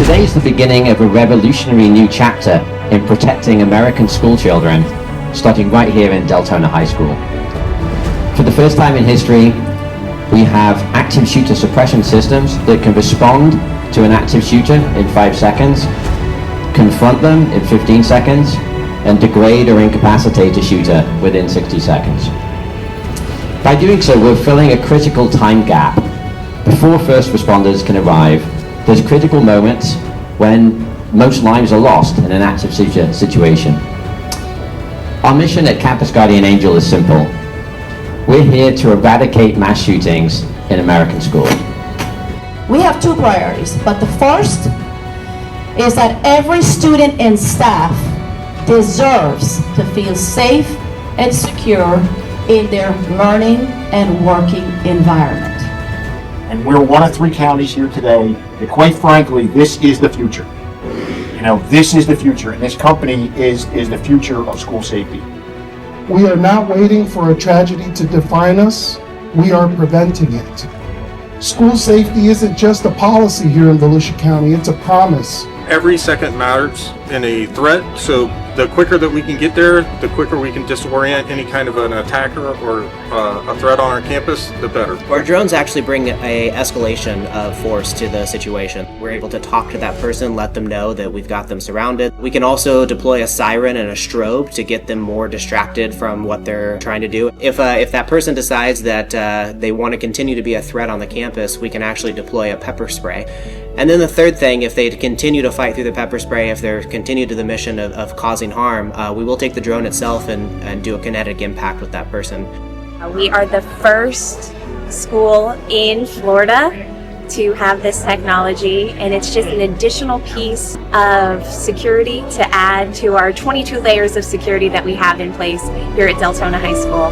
Today is the beginning of a revolutionary new chapter in protecting American school children, starting right here in Deltona High School. For the first time in history, we have active shooter suppression systems that can respond to an active shooter in 5 seconds, confront them in 15 seconds, and degrade or incapacitate a shooter within 60 seconds. By doing so, we're filling a critical time gap. Before first responders can arrive, there's critical moments when most lives are lost in an active shooter situation. Our mission at Campus Guardian Angel is simple. We're here to eradicate mass shootings in American schools. We have two priorities, but the first is that every student and staff deserves to feel safe and secure in their learning and working environment. And we're one of 3 counties here today that, quite frankly, this is the future. This is the future, and this company is the future of school safety. We are not waiting for a tragedy to define us, we are preventing it. School safety isn't just a policy here in Volusia County, it's a promise. Every second matters in a threat, so the quicker that we can get there, the quicker we can disorient any kind of an attacker or a threat on our campus, the better. Our drones actually bring a escalation of force to the situation. We're able to talk to that person, let them know that we've got them surrounded. We can also deploy a siren and a strobe to get them more distracted from what they're trying to do. If that person decides that they want to continue to be a threat on the campus, we can actually deploy a pepper spray. And then the third thing, if they continue to fight through the pepper spray, if they're continued to the mission of causing harm, we will take the drone itself and do a kinetic impact with that person. We are the first school in Florida to have this technology, and it's just an additional piece of security to add to our 22 layers of security that we have in place here at Deltona High School.